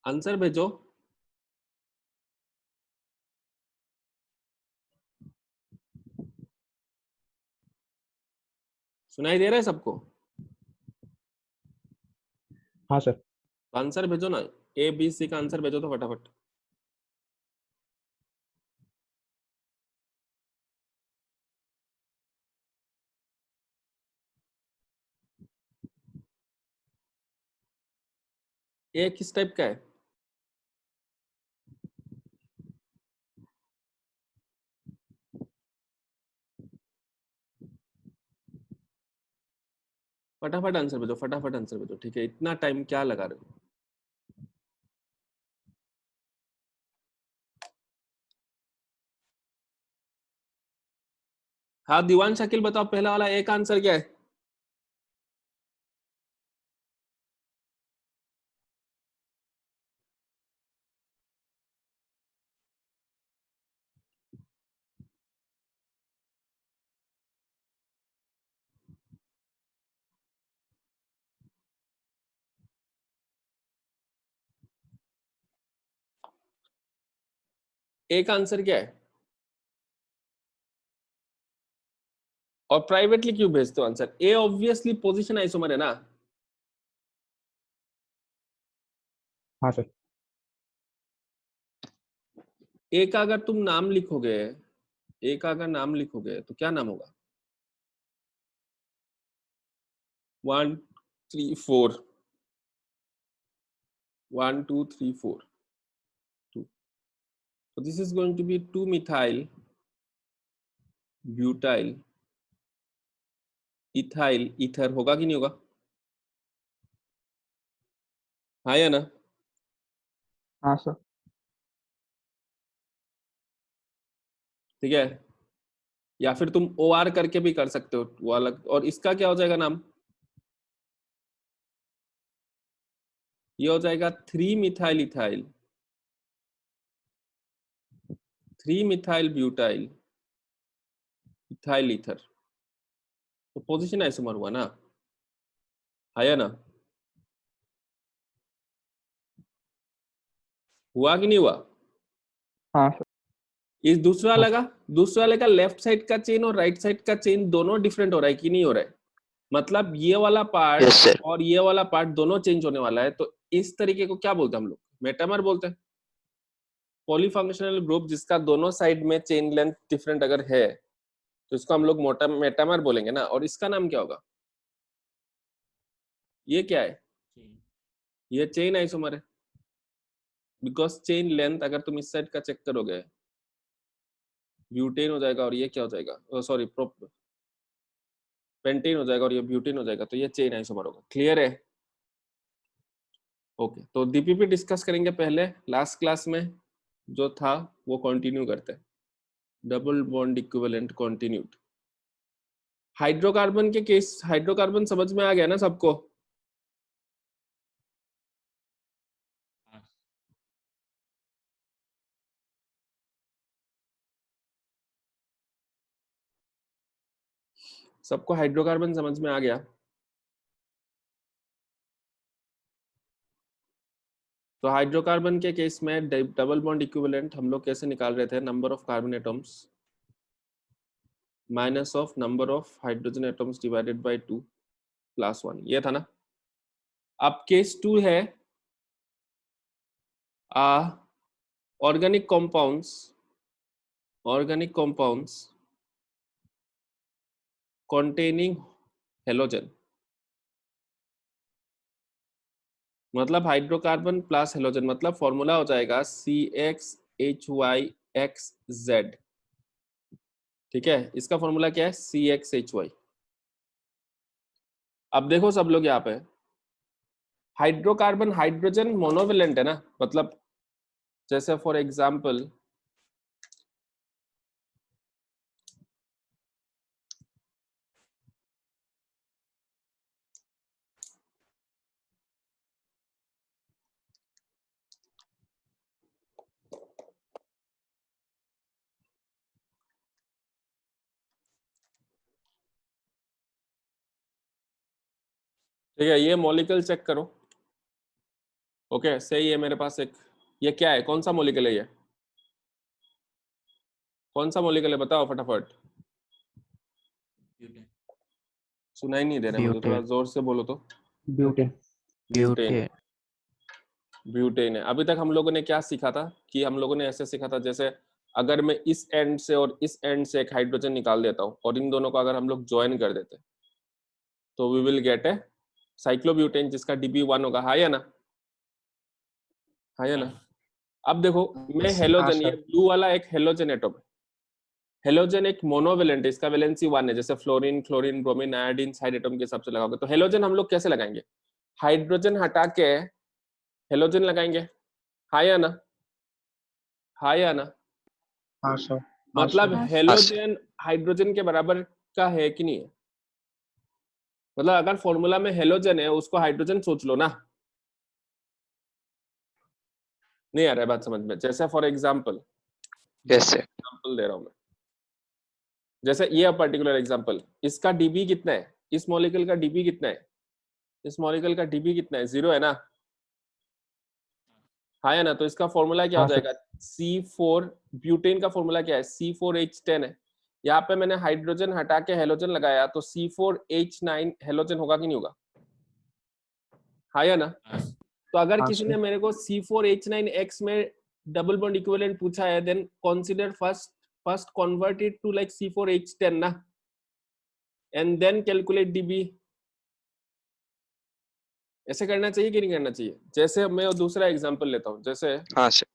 Answer भेजो। सुनाई दे रहा है सबको? हाँ सर। आंसर भेजो ना, ए बी सी का आंसर भेजो तो फटाफट। ए किस टाइप का है? फटाफट आंसर भेजो, फटाफट आंसर भेजो। ठीक है, इतना टाइम क्या लगा रहे हो? हाँ दीवान शकील बताओ, पहला वाला एक आंसर क्या है? एक आंसर क्या है? और प्राइवेटली क्यों भेजते हो आंसर? ए ऑब्वियसली पोजीशन आइसोमर है ना। हाँ सर। ए का अगर तुम नाम लिखोगे, ए का अगर नाम लिखोगे तो क्या नाम होगा? 1 3 4, 1 2 3 4 2। So this is going to be 2 methyl butyl ethyl ether, होगा कि नहीं होगा? हाँ या ना? हाँ सर। ठीक है, या फिर तुम ओ आर करके भी कर सकते हो, वो अलग। और इसका क्या हो जाएगा नाम? ये हो जाएगा 3 methyl ethyl, 3 methyl butyl ethyl ether. तो पोजीशन आइसोमर हुआ ना, है या ना? हुआ कि नहीं हुआ? हाँ सर। इस दूसरा हाँ लगा, दूसरा वाले का लेफ्ट साइड का चेन और राइट साइड का चेन दोनों डिफरेंट हो रहा है कि नहीं हो रहा है? मतलब ये वाला पार्ट यस सर। और ये वाला पार्ट दोनों चेंज होने वाला है। तो इस तरीके को क्या बोलते हैं हम लोग? मेटामर बोलते हैं। पॉलीफंक्शनल ग्रुप जिसका दोनों साइड में चेन लेंथ डिफरेंट अगर है तो इसको हम लोग मोटा मेटामर बोलेंगे ना। और इसका नाम क्या होगा? ये क्या है? ये चेन आइसोमर है। बिकॉज चेन लेंथ अगर तुम इस साइड का चेक करोगे, ब्यूटेन हो जाएगा और ये क्या हो जाएगा, सॉरी पेंटेन हो जाएगा और ये ब्यूटेन हो जाएगा। तो ये चेन आइसोमर होगा। क्लियर है? ओके, तो डीपीपी डिस्कस करेंगे पहले। लास्ट क्लास में जो था वो कंटिन्यू करते हैं। Double bond equivalent continued. Hydrocarbon के केस, हाइड्रोकार्बन समझ में आ गया ना सबको? सबको हाइड्रोकार्बन समझ में आ गया? तो हाइड्रोकार्बन के केस में डबल बॉन्ड इक्विवेलेंट हम लोग कैसे निकाल रहे थे? Number of carbon atoms minus of number of hydrogen atoms divided by 2 plus 1, ये था ना। अब केस 2 है organic compounds, organic compounds containing halogen. मतलब हाइड्रोकार्बन प्लस हेलोजन, मतलब फॉर्मूला हो जाएगा CXHYXZ। ठीक है, इसका फॉर्मूला क्या है? CXHY। अब देखो सब लोग यहाँ पे, हाइड्रोकार्बन हाइड्रोजन मोनोवेलेंट है ना। मतलब जैसे फॉर एग्जांपल ठीक है, ये मॉलिक्यूल चेक करो। ओके सही है। मेरे पास एक, ये क्या है, कौन सा मॉलिक्यूल है, ये कौन सा मॉलिक्यूल है बताओ फटाफट। सुनाई नहीं दे रहा मुझे, थोड़ा ब्यूटेन। जोर से बोलो तो। ब्यूटेन। ब्यूटेन। ब्यूटेन। ब्यूटेन है। अभी तक हम लोगों ने क्या सीखा था कि हम लोगों ने ऐसे सीखा था, जैसे अगर मैं इस एंड से और इस एंड से एक हाइड्रोजन निकाल देता हूँ और इन दोनों को अगर हम लोग ज्वाइन कर देते तो we will get a cyclobutane जिसका DB1 होगा। हाँ या ना, हाँ या ना। अब देखो मैं हाँ हेलोजन, ये सर। ब्लू वाला एक हेलोजन एटम है। हेलोजन एक मोनोवेलेंट है, इसका वैलेंसी 1 है, जैसे fluorine, chlorine, bromine, iodine side atom के हिसाब से लगाओगे। तो हेलोजन हम लोग कैसे लगाएंगे, हाइड्रोजन हटा के हेलोजन लगाएंगे। हाँ या ना, हाँ या ना। हाँ सर। मतलब हाँ, हेलोजन हाइड्रोजन के बराबर का है कि नहीं है। मतलब अगर फॉर्मूला में हेलोजन है उसको हाइड्रोजन सोच लो ना। नहीं आ रहा है बात समझ में। जैसे फॉर एग्जांपल कैसे? एग्जांपल दे रहा हूं मैं, जैसे ये पर्टिकुलर एग्जांपल, इसका डीबी कितना है, इस मॉलिक्यूल का डीबी कितना है, इस मॉलिक्यूल का डीबी कितना है, 0 है ना। हाँ है ना। तो इसका फॉर्मूला क्या हो हाँ सर। जाएगा, C4, ब्यूटेन का फॉर्मूला क्या है, C4H10 है। यहाँ पे मैंने हाइड्रोजन हटा के हेलोजन लगाया तो C4H9 हेलोजन होगा कि नहीं होगा। हाँ या ना। तो अगर हाँ किसी सर। ने मेरे को C4H9X में डबल बॉन्ड इक्विवेलेंट पूछा है, then consider first convert it to like C4H10 ना, एंड देन कैलकुलेट DB। ऐसे करना चाहिए कि नहीं करना चाहिए। जैसे मैं दूसरा एग्जांपल लेता हूँ, जैसे हाँ सर।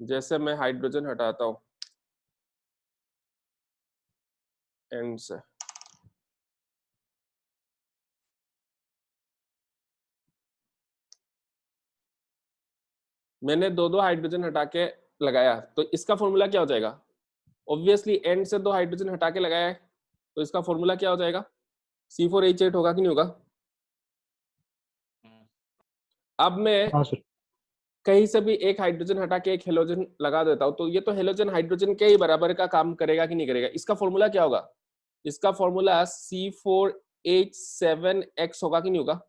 जैसे मैं हाइड्रोजन हटाता हूँ एंड से, मैंने दो हाइड्रोजन हटा के लगाया तो इसका फॉर्मूला क्या हो जाएगा। ऑब्वियसली एंड से 2 हाइड्रोजन हटा के लगाया है तो इसका फॉर्मूला क्या हो जाएगा, C4H8 होगा कि नहीं होगा। अब मैं हाँ सर। कहीं से भी एक हाइड्रोजन हटा के एक हेलोजन लगा देता हूं तो ये तो हेलोजन हाइड्रोजन के ही बराबर का काम करेगा कि नहीं करेगा। इसका फॉर्मूला क्या होगा, इसका फॉर्मूला C4H7X होगा कि नहीं होगा।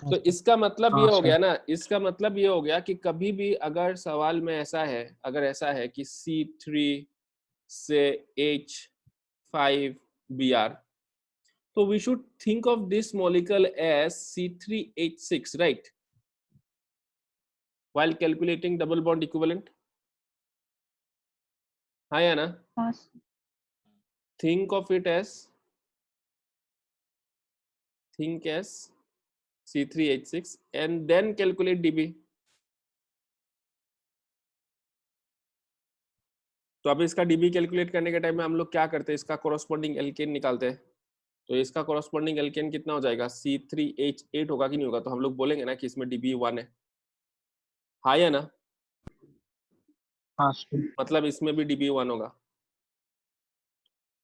तो इसका मतलब ये हाँ हो सर। गया ना, इसका मतलब ये हो गया कि कभी भी अगर सवाल में ऐसा है, अगर ऐसा है कि C3 से H5Br, तो we should think of this molecule as C3H6, right? While calculating double bond equivalent. हाँ या ना। हाँ, Think of it as, think as C3H6 and then calculate DB. तो अब इसका DB कैलकुलेट करने के टाइम में हम लोग क्या करते हैं, इसका कोरोस्पोंडिंग एल्केन निकालते हैं। तो इसका कोरोस्पोंडिंग एल्केन कितना हो जाएगा, C3H8 होगा कि नहीं होगा। तो हम लोग बोलेंगे ना कि इसमें DB1 है। हाँ या ना। हाँ सर। मतलब इसमें भी DB1 होगा।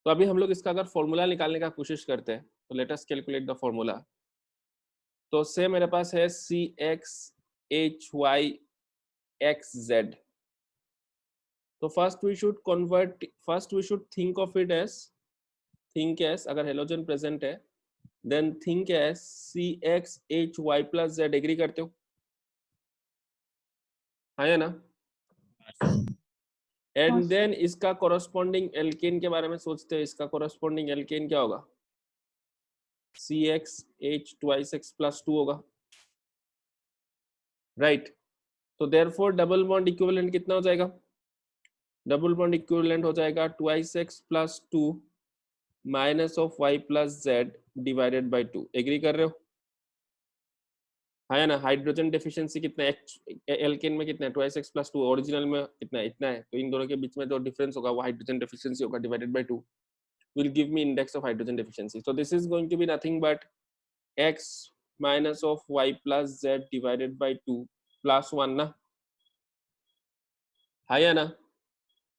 तो अभी हम लोग इसका अगर फॉर्मूला निकालने का कोशिश करते हैं तो let us calculate the formula. तो से मेरे पास है CXHYXZ। तो first we should convert, first we should think of it as, think as, अगर हेलोजन प्रेजेंट है then think as CXHY+Z। Agree करते हो, हाँ या ना। एंड देन इसका कोरोस्पोंडिंग एल्केन के बारे में सोचते हैं। इसका कोरोस्पोंडिंग एल्केन क्या होगा, CXH2X+2 होगा, राइट। तो देयरफॉर डबल बॉन्ड इक्विवेलेंट कितना हो जाएगा, डबल बॉन्ड इक्विवेलेंट हो जाएगा 2X+2 minus of Y+Z divided by 2। Agree कर रहे हो, है ना। हाइड्रोजन डेफिशिएंसी कितना है, एल्केन में कितना है, 2X+2, ओरिजिनल में कितना है, इतना है। तो इन दोनों के बीच में जो डिफरेंस होगा वो हाइड्रोजन डेफिशिएंसी होगा divided by 2 will give me index of hydrogen deficiency. So this is going to be nothing but X minus of Y+Z divided by 2 plus 1 ना, है या ना।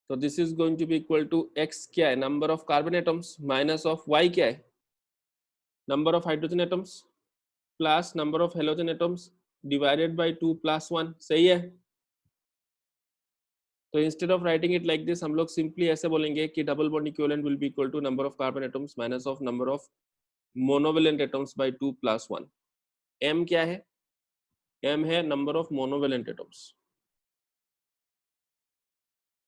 तो this is going to be equal to X क्या है, number of carbon atoms, minus of Y क्या है, number of hydrogen atoms, plus number of halogen atoms divided by 2 plus 1। सही है। तो instead of writing it like this हम लोग simply ऐसे बोलेंगे कि double bond equivalent will be equal to number of carbon atoms minus of number of monovalent atoms bye 2 plus 1। m क्या है? m है नंबर ऑफ मोनोवेलेंट एटम्स,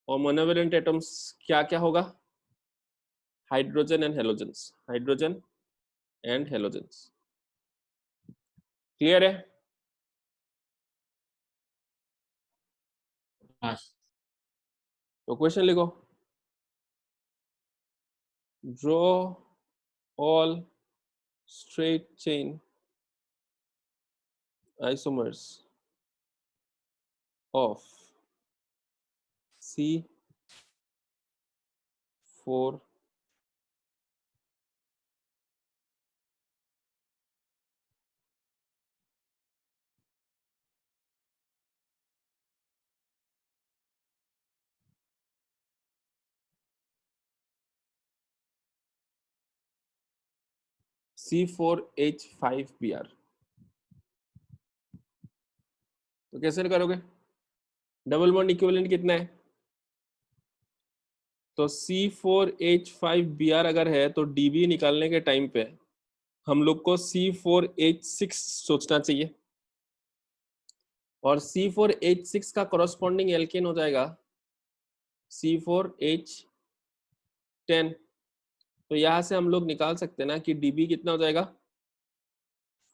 और monovalent atoms क्या क्या होगा? Hydrogen and halogens, hydrogen and halogens. Clear है? हाँ तो क्वेश्चन लिखो, draw all straight chain isomers of C4 C4H5Br। तो कैसे करोगे? डबल बॉन्ड इक्विवेलेंट कितना है? तो C4H5Br अगर है तो Db निकालने के टाइम पे हम लोग को C4H6 सोचना चाहिए, और C4H6 का कॉरस्पॉन्डिंग एल्केन हो जाएगा C4H10। तो यहां से हम लोग निकाल सकते हैं ना कि Db कितना हो जाएगा?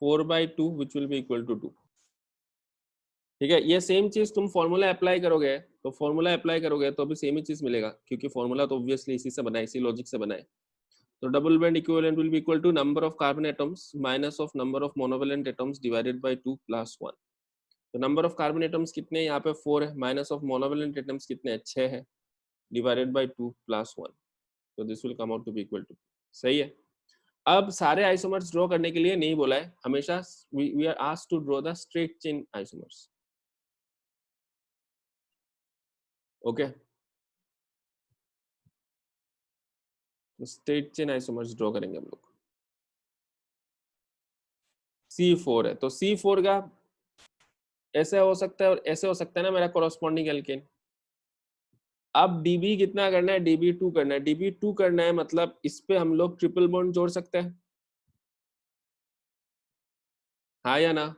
4/2 which will be equal to 2। ठीक है, ये सेम चीज तुम फॉर्मूला अप्लाई करोगे, तो फॉर्मूला अप्लाई करोगे तो भी सेम ही चीज मिलेगा, क्योंकि फॉर्मूला तो ऑब्वियसली इसी से बना है, इसी लॉजिक से बना है। तो double bond equivalent will be equal to number of carbon atoms minus of number of monovalent atoms divided by 2 + 1। तो नंबर ऑफ कार्बन एटम्स कितने हैं? यहाँ पे 4 है, माइनस ऑफ मोनोवेलेंट एटम्स कितने हैं? 6 है, डिवाइडेड बाय 2 + 1। तो this will come out to be equal to. सही है। अब सारे आइसोमर्स ड्रॉ करने के लिए नहीं बोला है, हमेशा we are asked to draw the straight chain isomers. Okay, तो स्ट्रेट चेन आइसोमर्स ड्रॉ करेंगे हम लोग। C4 है तो C4 का ऐसे हो सकता है और ऐसे हो सकता है ना मेरा कॉरस्पॉन्डिंग एल्केन। अब Db कितना करना है? Db2 करना है। Db2 करना है मतलब इस पे हम लोग ट्रिपल बॉन्ड जोड़ सकते हैं, हाँ या ना?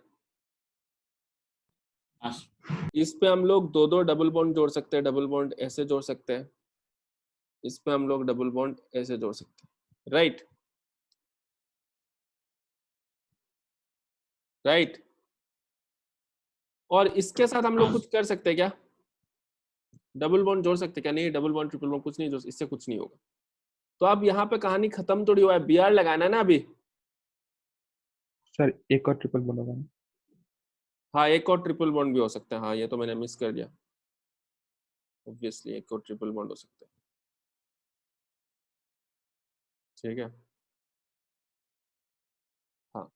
हाँ इस पे हम लोग दो दो डबल बॉन्ड जोड़ सकते हैं, डबल बॉन्ड ऐसे जोड़ सकते हैं, इस पे हम लोग डबल बॉन्ड ऐसे जोड़ सकते हैं, राइट राइट। और इसके साथ हम लोग कुछ कर सकते हैं क्या? डबल बॉन्ड जोड़ सकते हैं क्या? नहीं, डबल बॉन्ड ट्रिपल बॉन्ड कुछ नहीं जोड़, इससे कुछ नहीं होगा। तो अब यहाँ पे कहानी खत्म थोड़ी हुआ है, Br लगाना है ना अभी। सर एक और ट्रिपल बॉन्ड होगा ना? हाँ, एक और ट्रिपल बॉन्ड भी हो सकता है, हाँ ये तो मैंने मिस कर दिया, ऑब्वियसली एक और ट्रिपल बॉन्ड हो सकता है। ठीक है, हाँ।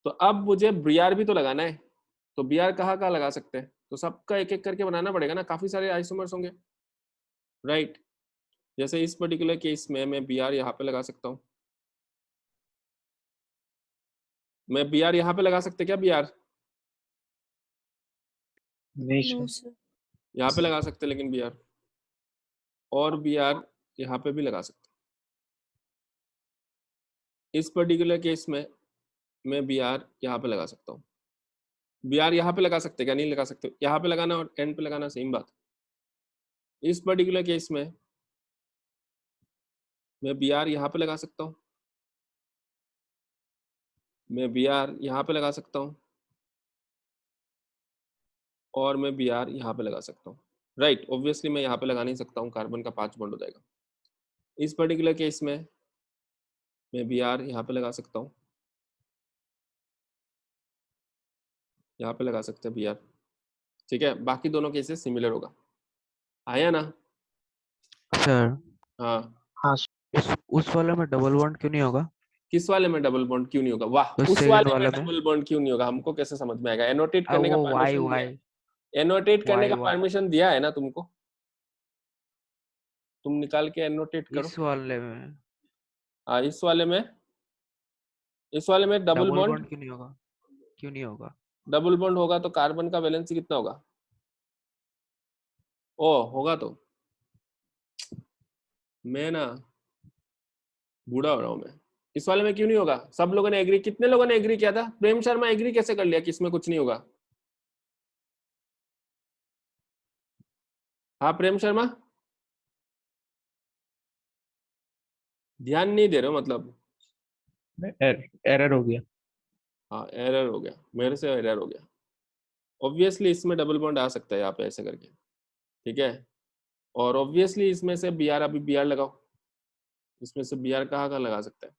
तो अब मुझे Br भी तो लगाना है, तो Br कहाँ कहाँ लगा सकते हैं? तो सबका एक एक करके बनाना पड़ेगा ना, काफी सारे आइसोमर्स होंगे, राइट। जैसे इस पर्टिकुलर केस में मैं Br यहाँ पे लगा सकता हूँ, मैं Br यहाँ पे लगा सकते क्या? Br नहीं नो सर। सर। यहाँ पे लगा सकते, लेकिन Br और Br यहाँ पे भी लगा सकते। इस पर्टिकुलर केस में मैं Br यहाँ पे लगा सकता हूँ। Br यहाँ पे लगा सकते क्या? नहीं लगा सकते, यहाँ पे लगाना और एंड पे लगाना सेम बात। इस पर्टिकुलर केस में मैं Br यहाँ पे लगा सकता हूँ, मैं Br यहाँ पे लगा सकता हूँ, और मैं Br यहाँ पे लगा सकता हूँ, राइट। ऑब्वियसली मैं यहाँ पे लगा नहीं सकता हूँ, कार्बन का 5 बॉन्ड हो जाएगा। इस पर्टिकुलर केस में मैं Br यहाँ पे लगा सकता हूँ, यहाँ पे लगा सकते हैं Br, ठीक है। बाकी दोनों केसेस सिमिलर होगा, आया ना? सर, हाँ, हाँ उस वाले में डबल बॉन्ड क्यों नहीं होगा? किस वाले में डबल बॉन्ड क्यों नहीं होगा? वाह, तो उस सेकंड वाले में वाले में डबल बॉन्ड क्यों नहीं होगा हमको कैसे समझ में आएगा? एनोटेट करने का वो वाई परमिशन दिया है, वाई एनोटेट करने का वाई परमिशन दिया है ना तुमको, तुम निकाल के एनोटेट करो। इस वाले में हाँ, इस वाले में डबल डबल बॉन्ड, बॉन्ड क्यों नहीं होगा? क्यों नहीं होगा? डबल बॉन्ड होगा तो कार्बन का वैलेंसी कितना होगा? ओ होगा तो मैं ना बूढ़ा हो रहा हूँ मैं, इस वाले में क्यों नहीं होगा? सब लोगों ने एग्री, कितने लोगों ने एग्री किया था? प्रेम शर्मा एग्री कैसे कर लिया कि इसमें कुछ नहीं होगा? हाँ प्रेम शर्मा, ध्यान नहीं दे रहे हो मतलब? एरर हो गया। हाँ एरर हो गया, मेरे से एरर हो गया। ऑब्वियसली इसमें डबल बॉन्ड आ सकता है यहाँ पे ऐसे करके, ठीक है। और ऑब्वियसली इसमें से बी आर, अभी बी आर लगाओ, इसमें से बी आर कहाँ कहाँ लगा सकता है?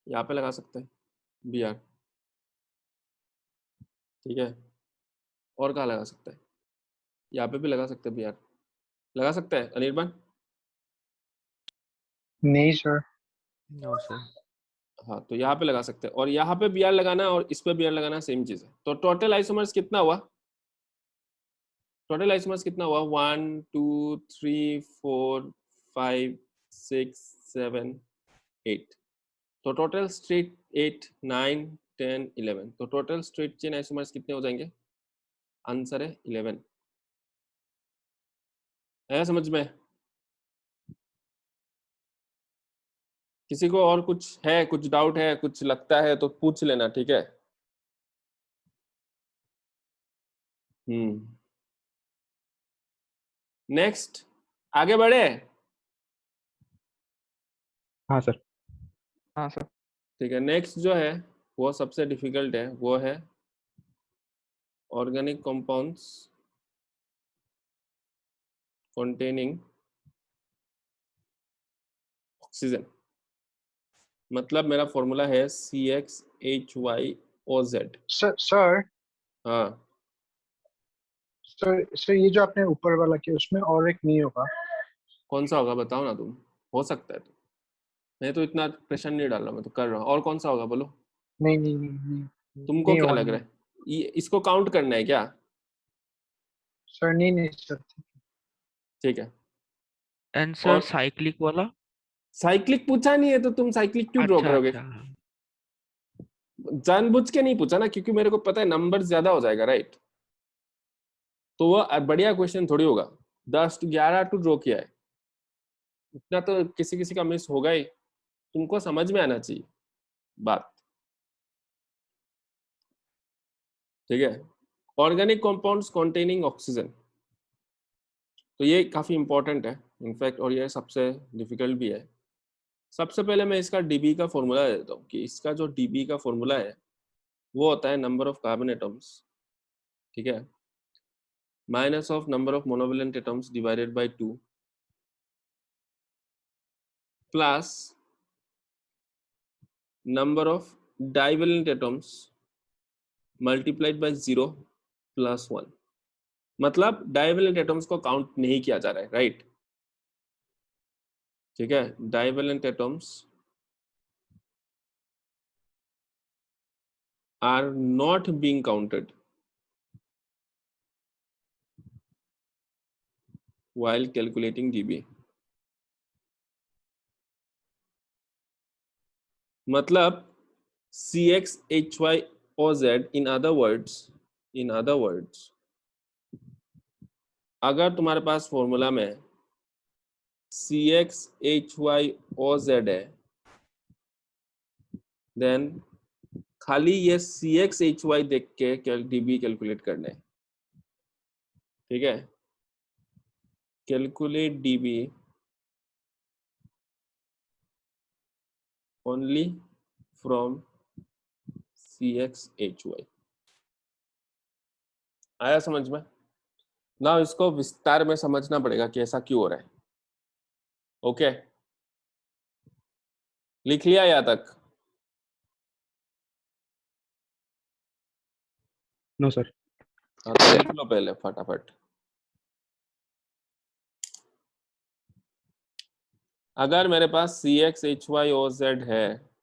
यहाँ पे लगा सकते हैं बी आर, ठीक है। और कहाँ लगा सकता है? यहाँ पे भी लगा सकते हैं बी आर, लगा सकता है अनिर्बान? नहीं सर। No sir. हाँ तो यहाँ पे लगा सकते हैं, और यहाँ पे बी आर लगाना और इस पे बी आर लगाना सेम चीज है। तो टोटल आइसोमर्स कितना हुआ? टोटल आइसोमर्स कितना हुआ? 1 2 3 4 5 6 7 8। तो टोटल स्ट्रेट 8 9 10 11। तो टोटल स्ट्रेट चेन आइसोमर्स कितने हो जाएंगे? आंसर है 11। है समझ में? किसी को और कुछ है, कुछ डाउट है, कुछ लगता है तो पूछ लेना, ठीक है। नेक्स्ट, आगे बढ़े। हाँ सर। हाँ सर। ठीक है, नेक्स्ट जो है वो सबसे डिफिकल्ट है, वो है ऑर्गेनिक कंपाउंड्स containing ऑक्सीजन। मतलब मेरा फॉर्मूला है CxHyOZ। सर सर हाँ सर सर ये जो आपने ऊपर वाला किया उसमें और एक नहीं होगा? कौन सा होगा बताओ ना तुम, हो सकता है तो। मैं तो इतना प्रेशर नहीं डाल रहा, मैं तो कर रहा हूँ। और कौन सा होगा बोलो? नहीं नहीं नहीं नहीं तुमको नहीं क्या होगा, लग नहीं। रहा है? ये इसको काउंट करना है क्या? सर नहीं नहीं सर। ठीक है। आंसर और साइक्लिक वाला। साइक्लिक पूछा नहीं है तो तुम साइक्लिक क्यों ड्रॉ अच्छा करोगे? अच्छा। जानबूझ के नहीं पूछा ना, क्योंकि मेरे को पता है नंबर ज्यादा हो जाएगा, राइट। तो वो बढ़िया क्वेश्चन थोड़ी होगा। 10 to 11 टू ड्रॉ किया है, इतना तो किसी किसी का मिस होगा ही। तुमको समझ में आना चाहिए बात, ठीक है। ऑर्गेनिक कंपाउंड्स कॉन्टेनिंग ऑक्सीजन, तो ये काफी इंपॉर्टेंट है इनफैक्ट, और ये सबसे डिफिकल्ट भी है। सबसे पहले मैं इसका डीबी का फॉर्मूला देता हूँ कि इसका जो डीबी का फॉर्मूला है वो होता है नंबर ऑफ कार्बन एटम्स, ठीक है, minus of number of monovalent atoms divided by 2 plus number of divalent atoms multiplied by 0 plus 1। मतलब डाइवेलेंट एटम्स को काउंट नहीं किया जा रहा है, राइट। ठीक है, divalent atoms are not being counted while calculating dB। मतलब CxHyOZ, in other words अगर तुम्हारे पास फॉर्मूला में CxHyOZ है, देन खाली ये CxHy देख के dB कैलकुलेट करना है, ठीक है। Calculate dB only from CxHy। आया समझ में? ना इसको विस्तार में समझना पड़ेगा कि ऐसा क्यों हो रहा है। ओके, लिख लिया यहाँ तक? No sir. हाँ तो लिख लो पहले फटाफट। अगर मेरे पास CxHyOZ है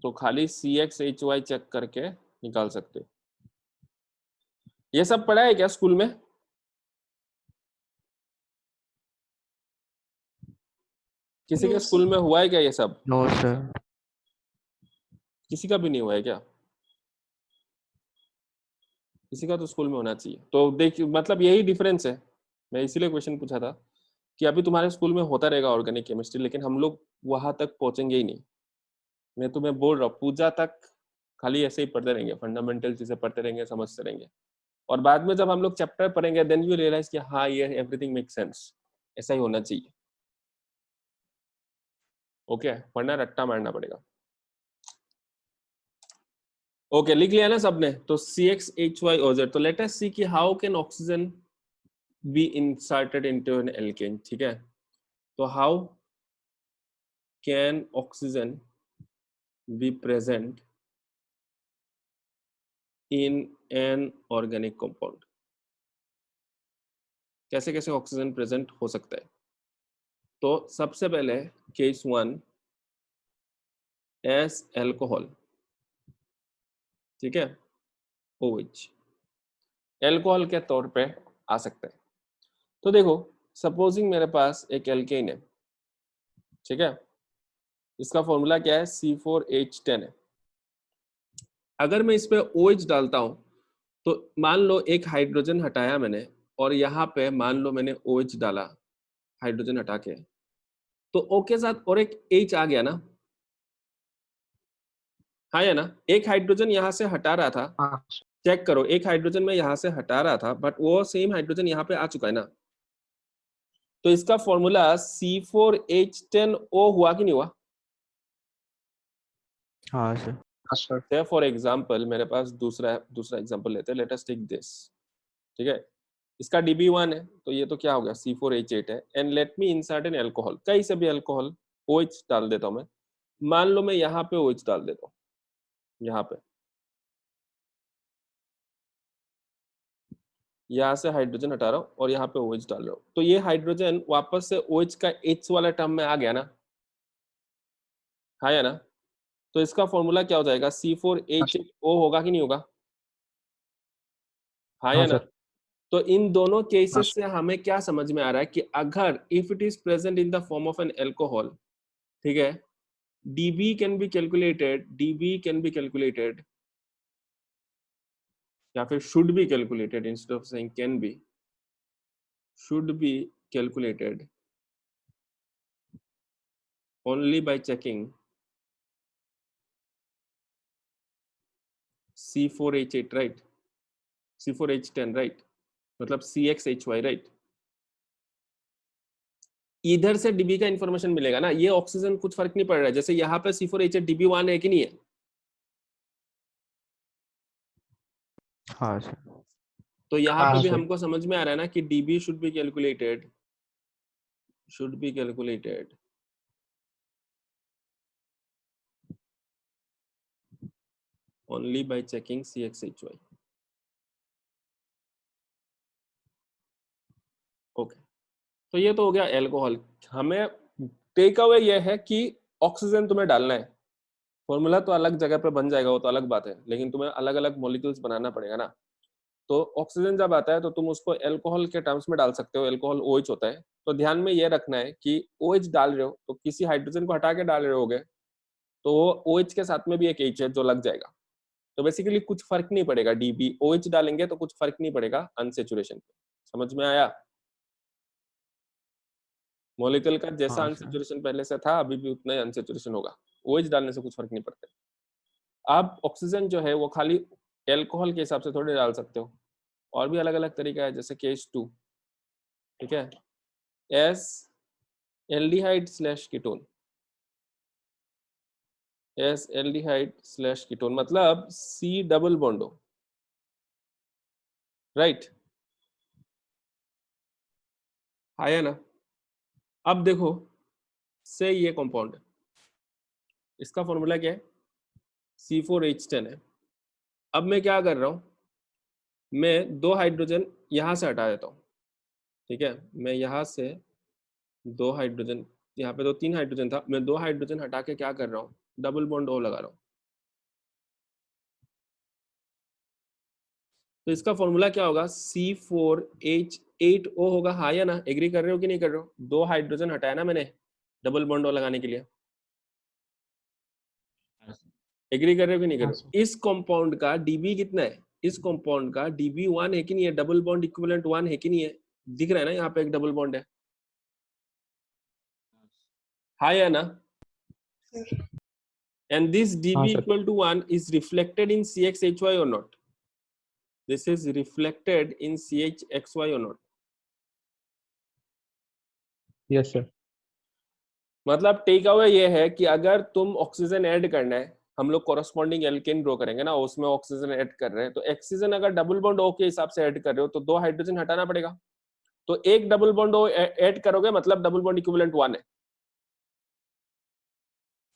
तो खाली CxHy चेक करके निकाल सकते हो। ये सब पढ़ा है क्या स्कूल में? किसी के स्कूल में हुआ है क्या ये सब? No sir. किसी का भी नहीं हुआ है क्या? किसी का तो स्कूल में होना चाहिए। तो देख मतलब यही डिफरेंस है, मैं इसीलिए क्वेश्चन पूछा था कि अभी तुम्हारे स्कूल में होता रहेगा ऑर्गेनिक केमिस्ट्री, लेकिन हम लोग वहां तक पहुंचेंगे ही नहीं। मैं तुम्हें बोल रहा हूँ पूजा तक खाली ऐसे ही पढ़ते रहेंगे, फंडामेंटल चीजें पढ़ते रहेंगे, समझते रहेंगे, और बाद में जब हम लोग चैप्टर पढ़ेंगे देन यू रियलाइज कि हाँ ये एवरीथिंग मेक सेंस, ऐसा ही होना चाहिए। ओके, वरना रट्टा मारना पड़ेगा। ओके, लिख लिया ना सबने? तो CxHyOZ, तो लेट अस सी कि how can oxygen be inserted into an alkane. ठीक है, तो how can oxygen be present in an organic compound, कैसे कैसे ऑक्सीजन प्रेजेंट हो सकता है? तो सबसे पहले केस 1 एस एल्कोहल, ठीक है, OH एल्कोहल के तौर पे आ सकता है। तो देखो, सपोजिंग मेरे पास एक एल्केन है, ठीक है, इसका फॉर्मूला क्या है? C4H10 है। अगर मैं इस पे OH डालता हूं तो मान लो एक हाइड्रोजन हटाया मैंने और यहाँ पे मान लो मैंने OH डाला हाइड्रोजन हटा के, तो O के साथ और एक H आ गया ना, हाँ या ना? एक हाइड्रोजन यहाँ से हटा रहा था, हाँ चेक करो, एक हाइड्रोजन में यहाँ से हटा रहा था बट वो सेम हाइड्रोजन यहाँ पे आ चुका है ना, तो इसका फॉर्मूला C4H10O हुआ कि नहीं हुआ? हाँ सर। हाँ सर। से फॉर एग्जांपल मेरे पास दूसरा एग्जांपल लेते हैं, लेट अस टेक दिस, ठीक है, इसका DB1 है, तो ये तो क्या हो गया? C4H8 है, and let me insert N alcohol, कहीं से भी एल्कोहल, OH डाल देता हूं मैं, मान लो मैं यहाँ पे OH डाल देता हूँ, यहाँ पे, यहाँ से हाइड्रोजन हटा रहा हूँ और यहाँ पे OH डाल रहा हूँ, तो ये हाइड्रोजन वापस से OH का H वाला टर्म में आ गया ना, हाँ या ना? तो इसका फॉर्मूला क्या हो जाएगा? C4H8O होगा कि नहीं होगा? हाँ या हाँ ना? सर। तो इन दोनों हाँ केसेस सर। से हमें क्या समझ में आ रहा है कि अगर if it is present in the form of N alcohol, ठीक है, DB can be calculated, DB can be calculated या फिर should be calculated, instead of saying can be, should be calculated only by checking C4H8, right, C4H10, right, मतलब CxHy, right, इधर से DB का information मिलेगा ना, ये ऑक्सीजन कुछ फर्क नहीं पड़ रहा है, जैसे यहाँ पे C4H8 DB1 है कि नहीं है? हाँ सर। तो यहाँ हाँ पे भी सर। हमको समझ में आ रहा है ना कि DB should be calculated, should be calculated only by checking CxHy. Okay, तो ये तो हो गया एल्कोहल। हमें टेक अवे ये है कि ऑक्सीजन तुम्हें डालना है, फॉर्मूला तो अलग जगह पे बन जाएगा, वो तो अलग बात है, लेकिन तुम्हें अलग अलग मॉलिक्यूल्स बनाना पड़ेगा ना। तो ऑक्सीजन जब आता है तो तुम उसको एल्कोहल के टर्म्स में डाल सकते हो, एल्कोहल OH होता है, तो ध्यान में ये रखना है कि OH डाल रहे हो तो किसी हाइड्रोजन को हटा के डाल रहे होगे, तो OH के साथ में भी एक H है जो लग जाएगा, तो बेसिकली कुछ फर्क नहीं पड़ेगा, DB OH डालेंगे तो कुछ फर्क नहीं पड़ेगा अनसेचुरेशन पे। समझ में आया? मॉलिक्यूल का जैसा हाँ सर। अनसेचुरेशन पहले से था अभी भी उतना ही अनसेचुरेशन होगा, OH डालने से कुछ फर्क नहीं पड़ता। आप ऑक्सीजन जो है वो खाली एल्कोहल के हिसाब से थोड़ी डाल सकते हो, और भी अलग अलग तरीका है, जैसे केस 2, ठीक है, S aldehyde slash ketone, S aldehyde slash ketone मतलब C डबल बॉन्डो, राइट, आया ना? अब देखो से ये कंपाउंड है, इसका फॉर्मूला क्या है? C4H10 है। अब मैं क्या कर रहा हूं, मैं 2 हाइड्रोजन यहां से हटा देता हूं, ठीक है, मैं यहां से 2 हाइड्रोजन, यहाँ पे तो 3 हाइड्रोजन था, मैं 2 हाइड्रोजन हटा के क्या कर रहा हूँ, डबल बॉन्ड O लगा रहा हूँ। तो इसका फॉर्मूला क्या होगा? C4H8O होगा, हाँ या ना? एग्री कर रहे हो कि नहीं कर रहे हो? 2 हाइड्रोजन हटाया ना मैंने डबल बॉन्ड O लगाने के लिए, एग्री कर रहे हो कि नहीं कर हाँ रहे सर। हो? इस कंपाउंड का DB कितना है? इस कंपाउंड का DB 1 है कि नहीं है? डबल बॉन्ड इक्विवेलेंट 1 है कि नहीं है? दिख रहा है ना, यहाँ पे एक डबल बॉन्ड है, हाँ या ना? And this हाँ dB sir, equal to 1 is reflected in CXHY or not? This is reflected in CHXY or not? Yes sir, मतलब टेक अवे ये है कि अगर तुम ऑक्सीजन ऐड करना है, हम लोग कोरस्पॉन्डिंग एल्केन ड्रॉ करेंगे ना, उसमें ऑक्सीजन ऐड कर रहे हैं, तो ऑक्सीजन अगर डबल बॉन्ड ओ के हिसाब से ऐड कर रहे हो तो 2 हाइड्रोजन हटाना पड़ेगा, तो एक डबल बॉन्ड ओ ऐड करोगे मतलब डबल बॉन्ड इक्विवेलेंट 1 है।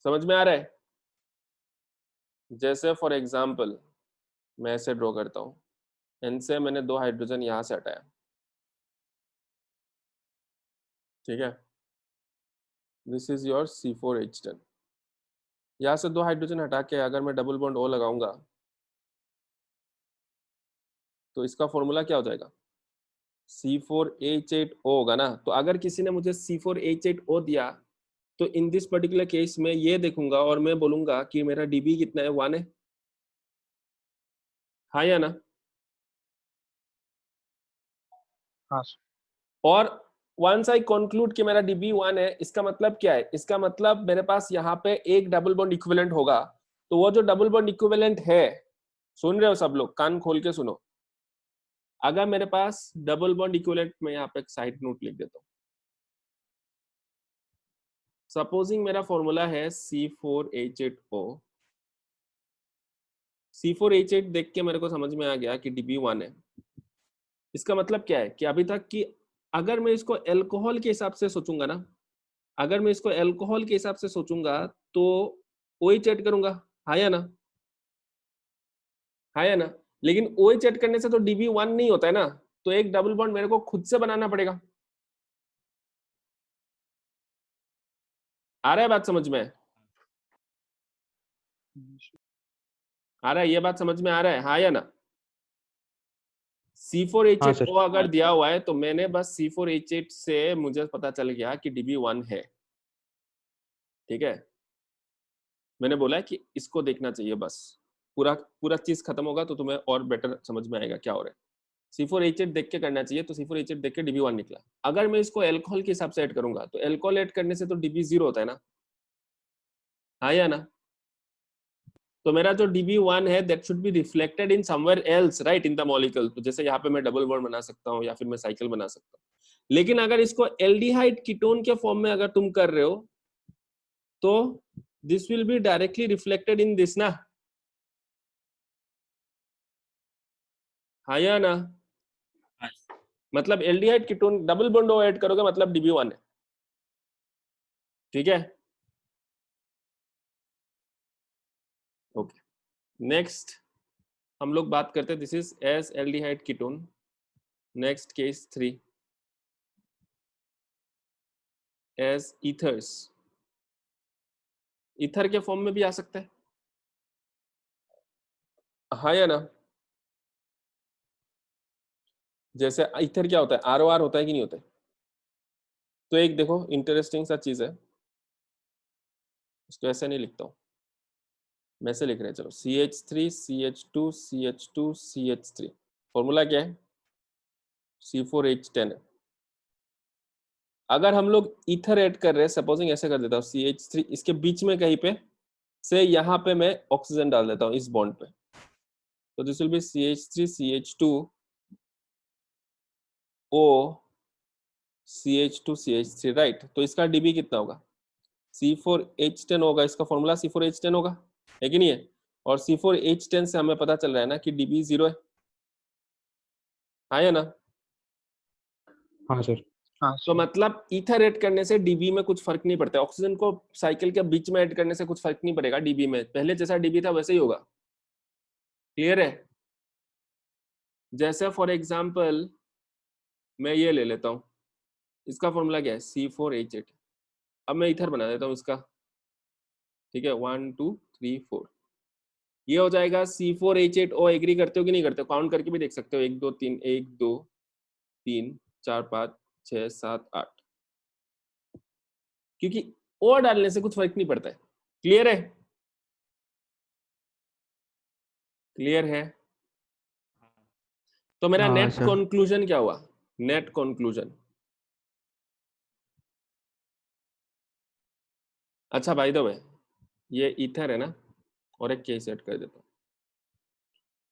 समझ में आ रहा है? जैसे फॉर एग्जांपल मैं ऐसे ड्रॉ करता हूँ, इनसे मैंने 2 हाइड्रोजन यहां से हटाया, ठीक है, दिस इज योर C4H10। यहाँ से 2 हाइड्रोजन हटा के अगर मैं डबल बॉन्ड ओ लगाऊंगा तो इसका फॉर्मूला क्या हो जाएगा? C4H8O होगा ना। तो अगर किसी ने मुझे C4H8O दिया तो इन दिस पर्टिकुलर केस में ये देखूंगा और मैं बोलूंगा कि मेरा डीबी कितना है, 1 है, हाँ या ना? हाँ सर, और वंस आई कंक्लूड कि मेरा डीबी 1 है, इसका मतलब क्या है? इसका मतलब मेरे पास यहाँ पे एक डबल बॉन्ड इक्विवेलेंट होगा, तो वो जो डबल बॉन्ड इक्विवेलेंट है, सुन रहे हो सब लोग, कान खोल के सुनो, अगर मेरे पास डबल बॉन्ड इक्विवेलेंट, में यहाँ पे एक साइड नोट लिख देता हूँ, सपोजिंग मेरा फॉर्मूला है C4H8O, C4H8 देख के मेरे को समझ में आ गया कि डीबी 1 है। इसका मतलब क्या है कि अभी तक कि अगर मैं इसको एल्कोहल के हिसाब से सोचूंगा ना, अगर मैं इसको एल्कोहल के हिसाब से सोचूंगा तो OH ऐड करूंगा, हाँ या ना? हाँ या ना? लेकिन OH ऐड करने से तो डीबी 1 नहीं होता है ना, तो एक डबल बॉन्ड मेरे को खुद से बनाना पड़ेगा। आ रहा है बात समझ में? आ रहा है, ये बात समझ में आ रहा है, हाँ या ना? हाँ C4H8O सर, अगर दिया हुआ है तो मैंने बस C4H8 से मुझे पता चल गया कि डीबी 1 है, ठीक है, मैंने बोला है कि इसको देखना चाहिए, बस पूरा पूरा चीज खत्म होगा तो तुम्हें और बेटर समझ में आएगा क्या हो रहा है। C4H8 देख के करना चाहिए, तो C4H8 देख के डीबी 1 निकला। अगर मैं इसको एल्कोहल के हिसाब से ऐड करूंगा तो एल्कोहल ऐड करने से तो डीबी 0 होता है ना, हाँ या ना? तो मेरा जो डीबी 1 है that should be reflected in somewhere else, right, in the molecule. तो जैसे यहाँ पे मैं डबल बॉन्ड बना सकता हूँ या फिर मैं साइकिल बना सकता हूँ, लेकिन अगर इसको एल्डिहाइड कीटोन के फॉर्म में अगर तुम कर रहे हो तो this will be directly reflected in this ना, हाँ या ना? मतलब aldehyde ketone double bond add करोगे मतलब डीबी 1 है, ठीक है, ओके। नेक्स्ट हम लोग बात करते हैं, this is as aldehyde ketone. Next case 3 as ethers, ether के फॉर्म में भी आ सकता है, हाँ या ना? जैसे ईथर क्या होता है, ROR होता है कि नहीं होता है? तो एक देखो इंटरेस्टिंग सा चीज है, इसको ऐसे नहीं लिखता हूँ मैं, ऐसे लिख रहे हैं, चलो CH3 CH2 CH2 CH3, formula क्या है? C4H10 है। अगर हम लोग ईथर ऐड कर रहे हैं, सपोजिंग ऐसे कर देता हूँ CH3, इसके बीच में कहीं पे से यहाँ पे मैं ऑक्सीजन डाल देता हूँ इस बॉन्ड पे, तो this will be CH3 CH2 O CH2 CH3, right. तो इसका डीबी कितना होगा? C4H10 होगा, इसका फॉर्मूला C4H10 होगा, है कि नहीं है? और C4H10 से हमें पता चल रहा है ना कि डीबी 0 है, हाँ या ना? हाँ सर, हाँ तो सर, मतलब ईथर ऐड करने से डीबी में कुछ फर्क नहीं पड़ता है, ऑक्सीजन को साइकिल के बीच में ऐड करने से कुछ फर्क नहीं पड़ेगा डीबी में, पहले जैसा डीबी था वैसे ही होगा, क्लियर है? जैसे फॉर एग्जाम्पल मैं ये ले लेता हूँ, इसका फॉर्मूला क्या है? C4H8। अब मैं ईथर बना देता हूँ इसका, ठीक है, 1 2 3 4, ये हो जाएगा C4H8O। एग्री करते हो कि नहीं करते हो? काउंट करके भी देख सकते हो, 1 2 3 1 2 3 4 5 6 7 8, क्योंकि ओ डालने से कुछ फर्क नहीं पड़ता है, क्लियर है? क्लियर है? तो मेरा हाँ नेट सर। कंक्लूजन क्या हुआ? Net conclusion. अच्छा भाई द वे, ये ईथर है ना, और एक केस ऐड कर देता हूँ,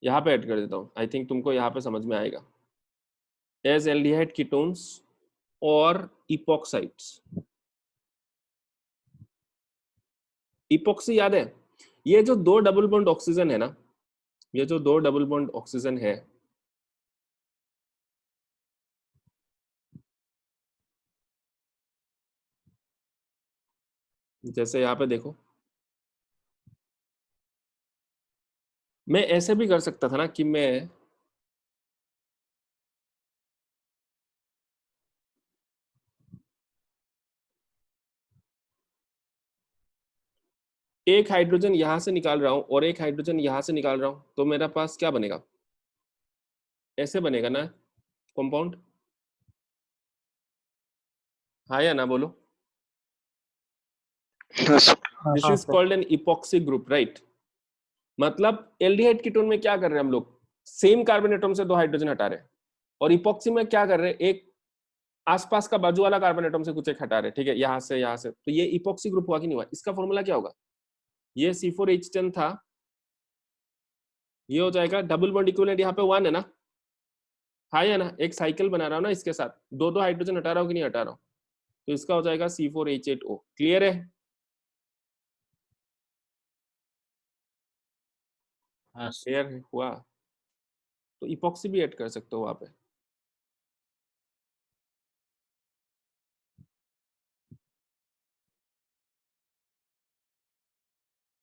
यहाँ पे ऐड कर देता हूँ, आई थिंक तुमको यहाँ पे समझ में आएगा। एज एल्डिहाइड कीटोन्स और इपॉक्साइड्स। इपॉक्सी याद है, ये जो दो डबल बॉन्ड ऑक्सीजन है ना, ये जो दो डबल बॉन्ड ऑक्सीजन है, जैसे यहाँ पे देखो, मैं ऐसे भी कर सकता था ना कि मैं एक हाइड्रोजन यहां से निकाल रहा हूं और एक हाइड्रोजन यहां से निकाल रहा हूं, तो मेरा पास क्या बनेगा, ऐसे बनेगा ना कंपाउंड। हाँ या ना बोलो। दिस हाँ is sir. Called an epoxy group, right. मतलब एल्डिहाइड कीटोन में क्या कर रहे हैं हम लोग, सेम कार्बन एटम से दो हाइड्रोजन हटा रहे हैं, और इपॉक्सी में क्या कर रहे हैं, एक आसपास का बाजू वाला कार्बन एटम से कुछ एक हटा रहे हैं, ठीक है, यहां से यहां से। तो ये इपॉक्सी ग्रुप हुआ कि नहीं हुआ, इसका फॉर्मूला क्या होगा, ये C4H10 था, ये हो जाएगा डबल बॉन्ड इक्विवेलेंट, यहाँ पे 1 है ना, हाँ या ना, एक साइकिल बना रहा हूं ना इसके साथ, दो दो हाइड्रोजन हटा रहा हूं कि नहीं हटा रहा हूं, तो इसका हो जाएगा C4H8O। क्लियर है? हाँ क्लियर है हुआ? तो इपॉक्सी भी ऐड कर सकते हो वहां पे।